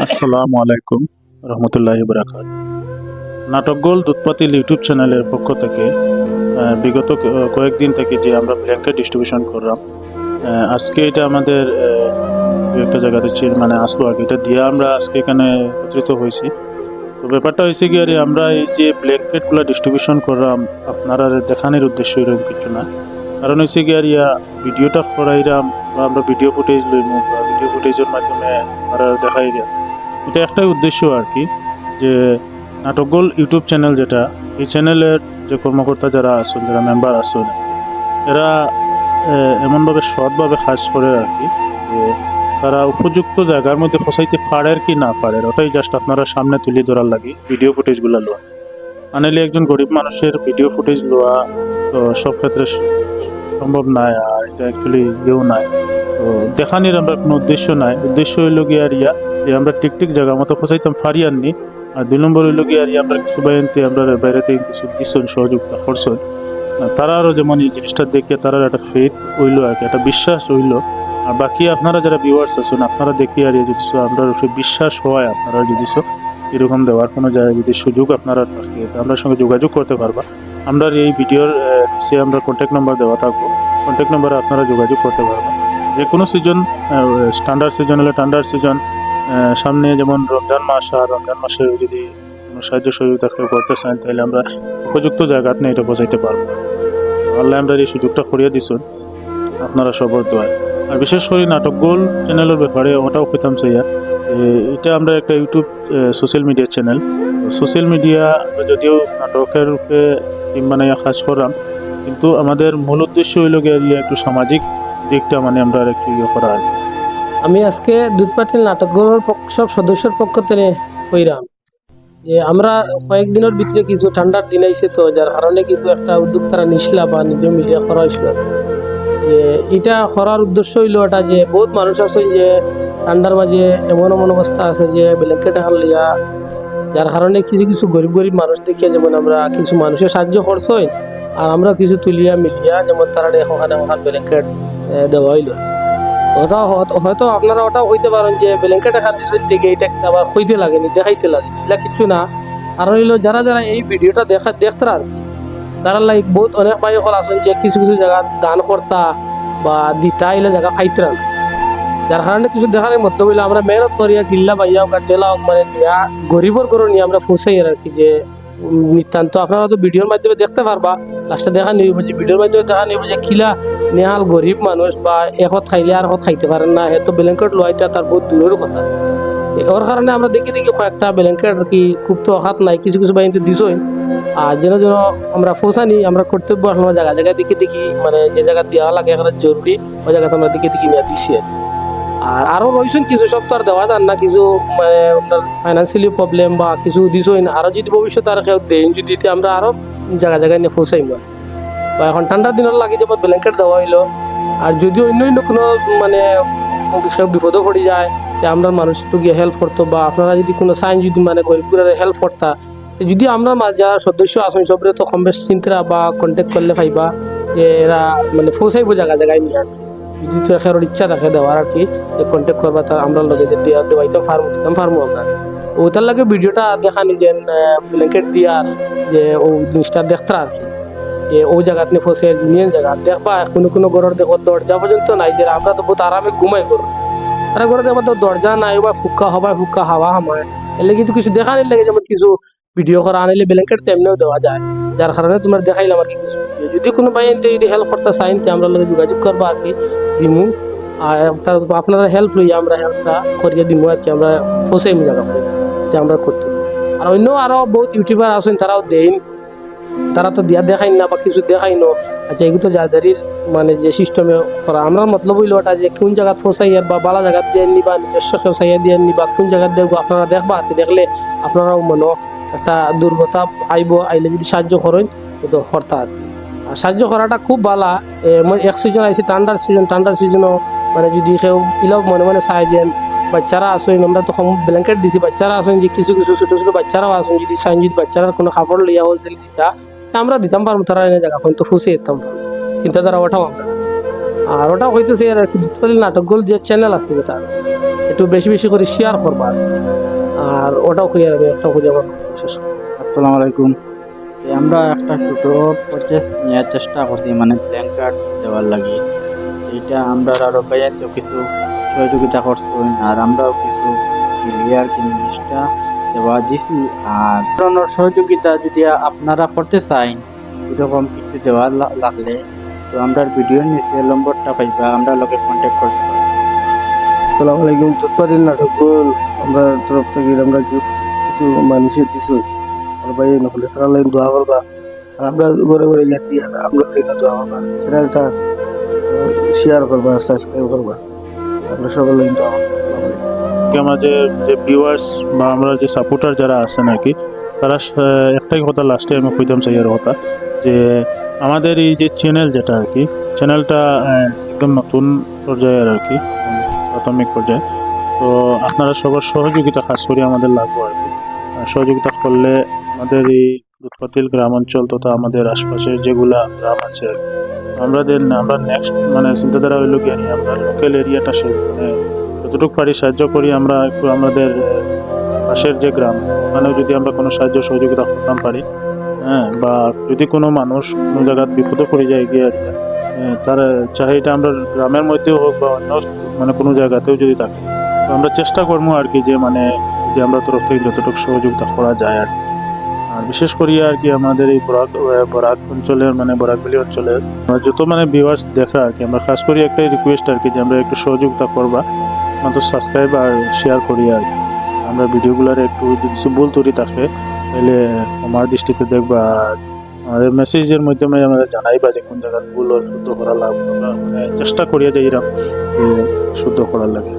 আসসালামু আলাইকুম রহমতুল্লাহি বারাকাত। নাটক গোল দুধপাতিল ইউটিউব চ্যানেলের পক্ষ থেকে বিগত কয়েকদিন থেকে যে আমরা ব্ল্যাঙ্কেট ডিস্ট্রিবিউশন করলাম, আজকে এটা আমাদের একটা জায়গাতে মানে আসলো আগে, এটা দিয়ে আমরা আজকে এখানে একত্রিত হয়েছি। তো ব্যাপারটা হয়েছে কি, আরে আমরা এই যে ব্ল্যাঙ্কেটগুলো ডিস্ট্রিবিউশন করলাম আপনারা দেখানোর উদ্দেশ্য এরকম কিছু না। কারণ হয়েছে কি, আর ভিডিওটা করাইলাম বা আমরা ভিডিও ফুটেজ লইম বা ভিডিও ফুটেজের মাধ্যমে আমরা দেখাই দিলাম, এটা একটাই উদ্দেশ্য আর কি, যে নাটক গোল ইউটিউব চ্যানেল যেটা, এই চ্যানেলের যে কর্মকর্তা যারা আছেন, যারা মেম্বার আছেন, এরা এমনভাবে সৎভাবে কাজ করে আর কি, যে তারা উপযুক্ত জায়গার মধ্যে পৌঁছাইতে পারের কি না পারের, ওটাই জাস্ট আপনারা সামনে তুলে ধরার লাগে ভিডিও ফুটেজগুলো লওয়া। আনাইলে একজন গরিব মানুষের ভিডিও ফুটেজ লওয়া তো সব ক্ষেত্রে সম্ভব নয়, আর এটা অ্যাকচুয়ালি ইয়েও নাই। তো দেখানির আমরা কোনো উদ্দেশ্য নাই, উদ্দেশ্য হইল গিয়ে আর যে আমরা টিক জায়গা মতো পৌঁছাইতাম ফারি আননি। আর 2 নম্বর হইল গিয়ে আর আমরা কিছু বাইনতে আমরা বাইরে থেকে কিছু দিচ্ছেন সহযোগিতা করছেন, তারা আরও যেমন এই জিনিসটা দেখে তারা একটা ফেথ হইলো আর কি, একটা বিশ্বাস হইলো। আর বাকি আপনারা যারা ভিউয়ার্স আছেন, আপনারা দেখি আর যদি আমরা বিশ্বাস হয়, আপনারা যদি এরকম দেওয়ার কোনো জায়গায় যদি সুযোগ আপনারা থাকে, আপনার সঙ্গে যোগাযোগ করতে পারবা। আমরা এই ভিডিওর নিচে আমরা কন্ট্যাক্ট নাম্বার দেওয়া থাকবো, কন্ট্যাক্ট নাম্বারে আপনারা যোগাযোগ করতে পারবেন। যে কোনো সিজন, স্ট্যান্ডার্ড সিজন হলে স্ট্যান্ডার্ড সিজন, সামনে যেমন রমজান মাস, আর রমজান মাসে যদি কোনো সাহায্য সহযোগিতা কেউ করতে চান, তাহলে আমরা উপযুক্ত জায়গাতে নিয়ে এটা বোঝাইতে পারবো। আল্লাহ আমরা এই সুযোগটা করিয়ে দিচ্ছেন আপনারা সবর দোয়ায়। আর বিশেষ করে নাটক গোল চ্যানেলের ব্যাপারে ওটাও পেতাম চাইয়া, এটা আমরা একটা YouTube social media channel. Social media যদিও নাটকের রূপে টিম বানাইয়া কাজ করাম, কিন্তু আমাদের মূল উদ্দেশ্য হইল গিয়ে একটু সামাজিক দিকটা মানে আমরা একটু ইয়ে করা আর কি। আমি আজকে দুধপাতিল নাটকগুলোর সব সদস্যের পক্ষ থেকে কইরাম যে আমরা কয়েকদিনের ভিতরে কিছু ঠান্ডার দিন আইছে, তো যার কারণে কিন্তু একটা উদ্যোগ তারা নিছিলা বা নিজে মিলিয়ে করা হয়েছিল। যে এটা করার উদ্দেশ্য হইল এটা যে বহুত মানুষ আছে যে ঠান্ডার মাঝে এমন এমন অবস্থা আছে যে ব্ল্যাঙ্কেট হাল লিয়া, যার কারণে কিছু কিছু গরিব মানুষ দেখিয়ে যেমন আমরা কিছু মানুষের সাহায্য করছই, আর আমরা কিছু তুলিয়া মিলিয়া যেমন তারা ওখানে ব্ল্যাঙ্কেট দেওয়া হইলো। ওটা হয়তো আপনারা ওটাও হইতে পারেন যে ব্ল্যাঙ্কেট হাতির দিকে এটা আবার হইতে লাগেনি, দেখাইতে লাগে, এটা কিছু না। আর হইলো যারা যারা এই ভিডিওটা দেখতে আর তারা লাইক বহুত অনেক ভাই হল আছেন যে কিছু কিছু জায়গা দান করতা বা দিতা এলে জায়গা খাইতে না, যার কারণে কিছু দেখানোর মতলব হইলে আমরা মেহনত করিয়া কিল্লা পাইয়া টেলা মানে গরিবর করে নিয়ে আমরা পৌঁছাই আর কি। যে নিতান্ত আপনারা তো ভিডিওর মাধ্যমে দেখতে পারবা, লাস্টে দেখা নিব যে ভিডিওর মাধ্যমে দেখা নিব যে খিলা নেহাল গরিব মানুষ বা একত খাইলে আর একত খাইতে পারেন না, এত ব্ল্যাঙ্কেট লোয়াইটা তার বহুত দূরের কথা। ওর কারণে আমরা দেখি কয়েকটা ব্ল্যাঙ্কেট আর কি খুব তো হাত নাই, কিছু কিছু বাহিনীতে দিছই। আর যেন যেন আমরা ফোসানি আমরা কর্তব্য আসলে জায়গা দেখি মানে যে জায়গা দেওয়া লাগে এখানে জরুরি, ওই জায়গাতে আমরা দেখি নিয়ে দিছি। আর আরো রয়েছেন কিছু সব তো আর দেওয়া যান না, কিছু মানে আপনার ফাইন্যান্সিয়ালি প্রবলেম বা কিছু দিছই না, আরো যদি ভবিষ্যতে আর কেউ দেন যদি আমরা আরো জায়গায় নিয়ে পৌঁছাইব। বা এখন ঠান্ডার দিনের লাগে যেমন ব্ল্যাঙ্কেট দেওয়া হইলো, আর যদি অন্য কোনো মানে কেউ বিপদও পড়ে যায় আমরা মানুষ একটু গিয়ে হেল্প করতো, বা আপনারা যদি কোনো সাইন যদি মানে গরিবগুলোর হেল্প করতা, যদি আমরা যারা সদস্য আসুন সবরে তো কম বেশ চিন্তা বা কন্ট্যাক্ট করলে পাইবা যে এরা মানে পৌঁছাইব জায়গায় নিয়ে আর কি। যদি তো এখানে ইচ্ছা থাকে দেওয়ার আর কি, কন্ট্যাক্ট করবা তার আমরা লগে যে দেওয়াইতে পারবো আমরা। ওটার লাগে ভিডিওটা দেখা নিজেন ব্ল্যাঙ্কেট দিয়ার যে ও জিনিসটা দেখতে আর কি, যে ও জায়গা নিয়ে ফসে নিয়ে জায়গা দেখবা কোনো ঘরের দেখো দরজা পর্যন্ত নাই, যে আমরা তো বহুত আরামে ঘুমাই করো, তারা ঘরে দেখবা তো দরজা নাই বা ফুক্কা হাওয়া হামায়, এলে কিন্তু কিছু দেখা নিলে লাগে যেমন কিছু ভিডিও করা আনিলে ব্ল্যাঙ্কেট তো এমনিও দেওয়া যায়, যার কারণে তোমার দেখাইলাম আর কি। যদি কোনো ভাই যদি হেল্প করতে চাইন আমরা লোক যোগাযোগ করবো আর কি, দিমু। আর আপনারা হেল্প লইয়া আমরা হেল্পটা করিয়ে দিমু আর কি, আমরা ফসাইমু জায়গা এটা আমরা করতে। আর অন্য আরো বহুত ইউটিউবার আছেন তারাও দেন, তারা তো দিয়া দেখাই না বা কিছু দেখাই না। আচ্ছা এগুলো তো যাদারির মানে যে সিস্টেমে করা, আমরা মতলব হইলো ওটা যে কোন জায়গা ফসাইয়া বা বালা জায়গা দিয়ে নি বা নিজস্ব ফসাইয়া দিয়ে নি বা কোন জায়গা দেখবো আপনারা দেখবা আর দেখলে আপনারাও মনে একটা দুর্বলতা আইলে যদি সাহায্য করেন তো কর্তা আর কি। আর সাহায্য করাটা খুব ভালো। এক সিজন আইসি ঠান্ডার সিজনও মানে যদি কেউ ইলাও মনে চাই দেন, বাচ্চারা আসেন আমরা তো ব্ল্যাঙ্কেট দিছি, বাচ্চারা আসেন যে কিছু ছোট ছোট বাচ্চারাও আসেন যদি চাইন, যদি বাচ্চারা কোনো কাপড় লিয়া হোলসেল দিতা আমরা দিতাম পারবো, তারা এনে জায়গা তো ফুসে দিতাম চিন্তাধারা ওঠাও আমরা। আর ওটা হইতেছে আর কি দুধপাতিল নাটক গোল যে চ্যানেল আছে যেটা, একটু একটু বেশি বেশি করে শেয়ার করবা আর ওটাও খুঁজে যাবে একটা খুঁজে আমার শেষ আসসালামু আলাইকুম। আমরা একটা ছোট প্রচেস নেওয়ার চেষ্টা করছি, মানে প্ল্যান কার্ড দেওয়ার লাগে। এইটা আমরা আরো বাইরে কিছু সহযোগিতা করছি, আর আমরাও কিছু ক্লিয়ার জিনিসটা দেওয়া দিছি। আর ধরনের সহযোগিতা যদি আপনারা করতে চান, এরকম কিছু দেওয়া লাগলে, তো আমরা ভিডিওর নিচে নম্বরটা পাইবা, আমরা লোকে কন্ট্যাক্ট করতে পারি। আসসালামু আলাইকুম। দুধপাতিল নাটকগুল আমরা তরফ থেকে আমরা কিছু মানুষের কিছু আর ভাই নহলে তারা লাইন দোয়া করবা, আর আমরা ঘরে ঘরে গিয়ে দিয়ে আমরা লাইন দোয়া করবা, চ্যানেলটা শেয়ার করবা, সাবস্ক্রাইব করবা, আমরা সবাই লাইন দোয়া করবা। আসসালামু আলাইকুম। আমার যে যে ভিউয়ার্স বা আমরা যে সাপোর্টার যারা আছেন আর কি, তারা একটাই কথা লাস্টে আমি কইতাম চাই আর কথা, যে আমাদের এই যে চ্যানেল যেটা আর কি, চ্যানেলটা একদম নতুন পর্যায়ে আর কি, প্রাথমিক পর্যায়ে। তো আপনারা সবার সহযোগিতা খাস করে আমাদের লাগবে আর কি। সহযোগিতা করলে আমাদের এই দুধপাতিল গ্রাম অঞ্চল তথা আমাদের আশপাশের যেগুলা গ্রাম আছে আর কি, আমরা নেক্সট মানে চিন্তাধারা হইল কি আমরা লোকাল এরিয়াটা মানে যতটুকু পারি সাহায্য করি। আমরা একটু আমাদের পাশের যে গ্রাম, ওখানেও যদি আমরা কোনো সাহায্য সহযোগিতা করতাম পারি, হ্যাঁ, বা যদি কোনো মানুষ কোনো জায়গায় বিপদে পড়ে যায় গিয়ে আর কি, তার চাহে এটা আমরা গ্রামের মধ্যেও হোক বা অন্য মানে কোনো জায়গাতেও যদি থাকে, তো আমরা চেষ্টা করবো আর কি, যে মানে যদি আমরা তরফ থেকে যতটুকু সহযোগিতা করা যায় আর কি। আর বিশেষ করে আর কি আমাদের এই বরাক অঞ্চলের মানে বরাকবেলি অঞ্চলের যত মানে ভিউয়ার্স দেখা আর কি, আমরা খাস করি একটাই রিকোয়েস্ট আর কি, যে আমরা একটু সহযোগিতা করবা, মাত্র সাবস্ক্রাইব আর শেয়ার করি আর কি। আমরা ভিডিওগুলোর একটু যদি কিছু ভুল ত্রুটি থাকে তাহলে আমার দৃষ্টিতে দেখবা, আর আমাদের মেসেজের মাধ্যমে আমরা জানাইবা যে কোন জায়গার ভুল ও শুদ্ধ করা লাগবে, আমরা মানে চেষ্টা করিয়া যাই এরকম যে শুদ্ধ করার লাগে।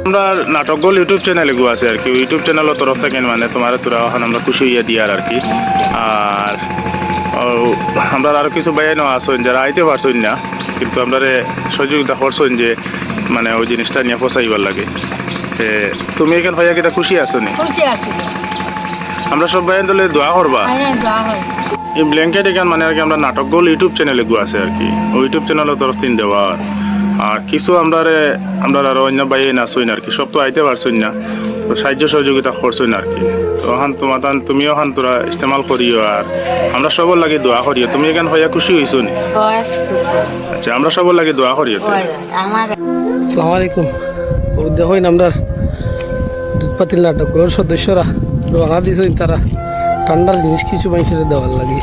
আমরা নাটকগুলো ইউটিউব চ্যানেলে গো আছে আর কি, ইউটিউব চ্যানেলের তরফ থেকে মানে তোমার তোরা এখন আমরা খুশি হইয়া দিয়ার আর কি। আর আমরা আরো কিছু বাইরে আসুন যারা আইতে পারছেন না, কিন্তু আমরা সহযোগিতা করছেন যে মানে ওই জিনিসটা নিয়ে পৌঁছাইবার লাগে। তুমি এখানে ভাইয়া কিটা খুশি আছো নি? খুশি আছি। আমরা সব বাইরে দলে দোয়া করবা। হ্যাঁ, দোয়া হয়। এই ব্ল্যাঙ্কেট এখান মানে আর কি আমরা নাটকগুলো ইউটিউব চ্যানেলে গো আছে আর কি, ওই ইউটিউব চ্যানেলের তরফ থেকে দেওয়া। আর কিছু আমরা আরো অন্য বাইরে নাচুন আর কি, সব তো আইতে পারছুন না, তো সাহায্য সহযোগিতা করছুন আর কি। তো ওখান তুমিও ওখান তোরা ইস্তেমাল করিও, আর আমরা সবার লাগে দোয়া করিও। তুমি এখান হইয়া খুশি হইছো নি? হয়। আচ্ছা, আমরা সবার লাগে দোয়া করিও। হয়। আমার আসসালামু আলাইকুম। ও দেখুন আমরা দুধপাতিল নাটকগুলোর সদস্যরা রওনা দিয়েছেন, তারা ঠান্ডার জিনিস কিছু মানুষের দেওয়ার লাগে।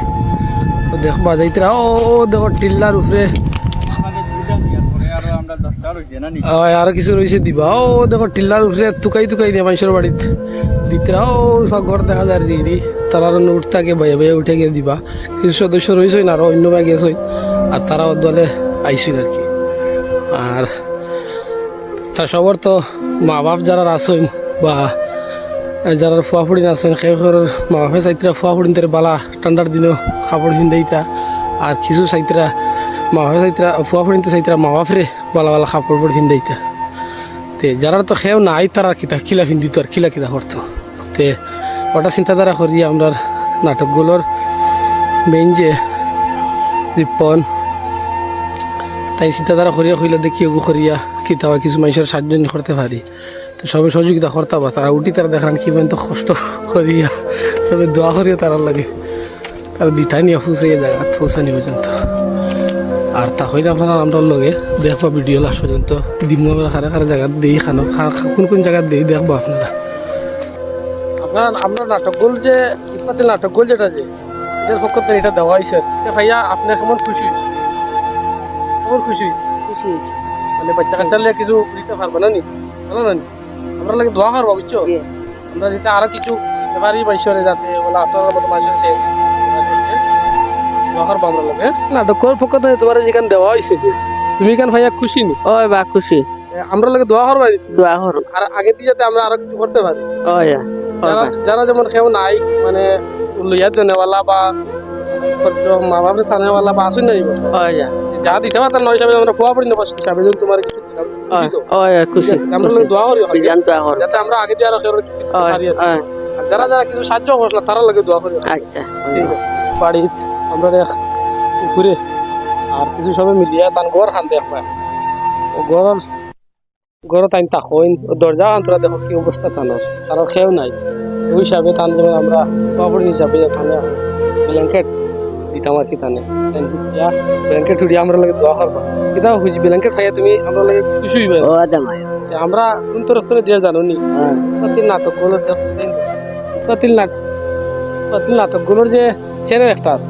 ও দেখবা যাইতরা ও দেখো টিল্লার উপরে আরো কিছু রয়েছে দিবা। ও দেখো টিল্লার উপরে তুকাই দিয়ে মানুষের বাড়িতে দিতরা। ও সব ঘর দেখা যায় দিদি, তারা উঠ থাকে বাইয়ে বাইয়ে উঠে গিয়ে দিবা। কিছু সদস্য রয়েছে না, আরো অন্য ভাই গেছে, আর তারা দলে আইসেন আর কি। আর তা সবার তো মা বাপ যারা আসেন বা যারা ফুয়াফুড়ি আছেন, সেই মা বাপে চাইতরা ফুয়াফুড়িন তার বালা ঠান্ডার দিনও কাপড় পিন্ধাইতা। আর কিছু চাইতরা মা বাপে চাইতরা ফুয়াফুড়িন তো চাইতরা মা বাপরে বালা বালা কাপড় পিন্ধাইতা। তে যারা তো খেয়েও নাই, তারা কিলা পিন্ধিত আর কিলা করতো। তে ওটা চিন্তাধারা করি আমরা নাটকগুলোর মেইন যে রিপন, তাই চিন্তাধারা করিয়া হইলে দেখি ওগু করিয়া কিতাবা কিছু মানুষের সাহায্য করতে পারি। তো সবাই সহযোগিতা করতে পারে, তারা উঠি তারা দেখান কি পর্যন্ত কষ্ট করিয়া তবে দোয়া করিয়া তারা লাগে, তারা দিঠাই নিয়ে পৌঁছাইয়া জায়গা পৌঁছানি পর্যন্ত। আর তা হইলে আপনারা আমরা লগে দেখবা ভিডিও লাস্ট পর্যন্ত দিম, আমরা খারে খারে জায়গা দিই খানো, কোন জায়গা দিই দেখবো আপনারা। আপনার নাটকগুলো যে দুধপাতিল নাটকগুলো যেটা যে এটার পক্ষ থেকে এটা দেওয়া হয়েছে, ভাইয়া আপনি কেমন খুশি হয়েছে? কেমন খুশি হয়েছে? খুশি হয়েছি। মানে বাচ্চা কাচ্চা লিয়ে কিছু দিতে পারবে না নি? ভালো না নি? আমরা লাগে দোয়া করবো, বুঝছো? আমরা যেটা আরো কিছু এবারই মানুষের যাতে বলে আপনার মতো মানুষের শেষ দোয়া করবো আমরা লাগে। নাটকের পক্ষ থেকে তোমার যেখানে দেওয়া হয়েছে, তুমি কেন ভাইয়া খুশি নি? ওই বা খুশি। আমরা লাগে দোয়া করবো, দোয়া করো। আর আগে দিয়ে যাতে আমরা আরো কিছু করতে পারি। ওই যারা যেমন কেউ নাই মানে লইয়া দেনেওয়ালা বা মা বাপরে সানেওয়ালা বা আসুন নাই, ওই যা দিতে পারতাম না হিসাবে আমরা ফুয়া পড়ি না হিসাবে তোমার কিছু দিলাম। খুশি তো? ওই খুশি। আমরা দোয়া করি জানতে করো। যাতে আমরা আগে দিয়ে আরো কেউ কিছু করতে পারি আর কি। আর যারা যারা কিছু সাহায্য করছিল তারা লাগে দোয়া করি আচ্ছা ঠিক আছে বাড়িত আমরা ঘুরে আর কিছু সবাই মিলিয়ে তার ঘর হান দেখবা ও ঘর তাই তাকইন দরজা আন্তরা দেখো কি অবস্থা তানোর তার খেয়েও নাই ওই হিসাবে তান যেমন আমরা বাবুর হিসাবে এখানে ব্ল্যাঙ্কেট দিতাম আর কি তানে ব্ল্যাঙ্কেট উড়িয়ে আমরা লাগে দোয়া করবো কিতা হইছি ব্ল্যাঙ্কেট খাইয়া তুমি আমরা লাগে খুশি হইবে ও দামায় যে আমরা কোন তরফ থেকে দিয়ে জানো নি পাতিল নাটকগুলোর পাতিল নাটকগুলোর যে চ্যানেল একটা আছে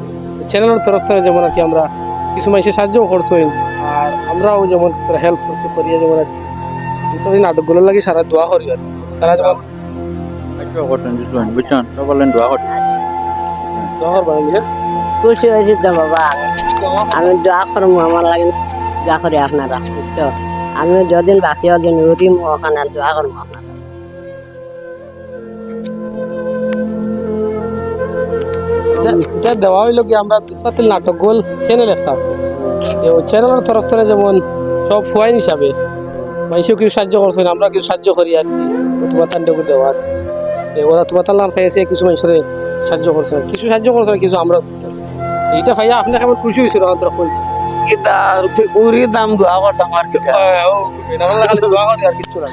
চ্যানেলের তরফ থেকে যেমন আর কি আমরা কিছু মানুষের সাহায্য করছি আর আমরাও যেমন হেল্প করছি করিয়া যেমন আর কি এই নাটকগুলোর লাগে সারা দোয়া করি আর কি। তারা যেমন বুঝছেন বললেন দোয়া করতে দোয়া করবা নাকি? খুশি হয়েছি তো বাবা আমি দোয়া করবো আমার লাগে দোয়া করি আপনারা বুঝছো আমি যদিন বাকি হদিন উঠিম ওখানে দোয়া করবো আপনারা এটা দেওয়া হইলো কি আমরা পাতিল নাটক গোল চ্যানেল একটা আছে ওই চ্যানেলের তরফ থেকে যেমন সব ফুয়াইন হিসাবে মানুষও কেউ সাহায্য করছে আমরা কেউ সাহায্য করি আর কি তোমার তান্ডকে দেওয়ার ওরা তোমার তার নাম চাইছে কিছু মানুষের সাহায্য করছে কিছু সাহায্য করছে কিছু আমরা এইটা ভাইয়া আপনি কেমন খুশি হয়েছিল আমাদের কইছে পুরি দাম দোয়া করতাম আর কি আর কিছু না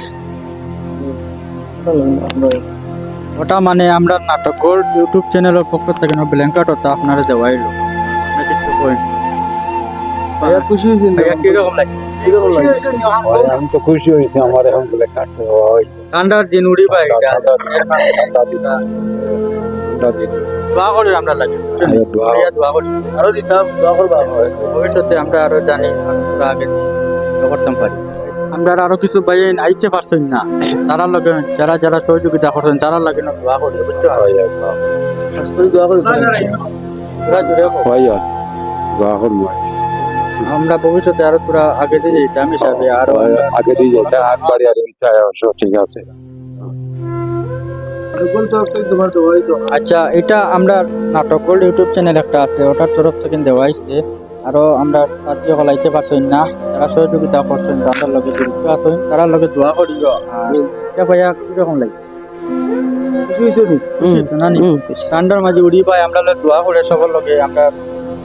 ওটা মানে আমরা নাটকর ইউটিউব চ্যানেলের পক্ষ থেকে ব্ল্যাঙ্কেট ওটা আপনারা দেওয়াইলো কিছু কই ভাইয়া খুশি হয়েছেন ভাইয়া কিরকম লাগে কিরকম লাগে আমি তো খুশি হয়েছি আমার এখন বলে কাটতে হয় ঠান্ডার দিন উড়ি পাই দোয়া করি আমরা লাগে ভাইয়া দোয়া করি আরো দিতাম দোয়া করবা ভবিষ্যতে আমরা আরো জানি আমরা আগে দোয়া করতাম পারি আমরা আরো কিছু ভাই আইতে পারছেন না তারা লগে যারা যারা সহযোগিতা করছেন তারা লাগে না দোয়া করি বুঝছো আজকে দোয়া করি তোরা জুড়ে হোক। ভাইয়া দোয়া করবো আমরা ভবিষ্যতে আরো তোরা আগে দিয়ে যেতাম হিসাবে আরো আগে দিয়ে যেতে একবারই আর ইচ্ছা ঠিক আছে তোমার দোয়া হইতো আচ্ছা এটা আমরা নাটক গোল্ড ইউটিউব চ্যানেল একটা আছে ওটার তরফ থেকে দেওয়া হয়েছে আরো আমরা সাহায্য কলাইতে পারছেন না যারা সহযোগিতা করছেন তাদের লগে জড়িত আছেন তারা লগে দোয়া করিও আর এটা ভাইয়া কিরকম লাগে খুশি হয়েছে খুশি তো না নি ঠান্ডার মাঝে উড়ি পাই আমরা লগে দোয়া করে সকল লগে আমরা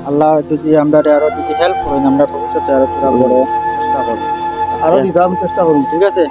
আল্লাহ যদি আমরা আরো যদি হেল্প করেন আমরা ভবিষ্যতে আরো তোরা বড় চেষ্টা করবো আরো দিতাম চেষ্টা করুন ঠিক আছে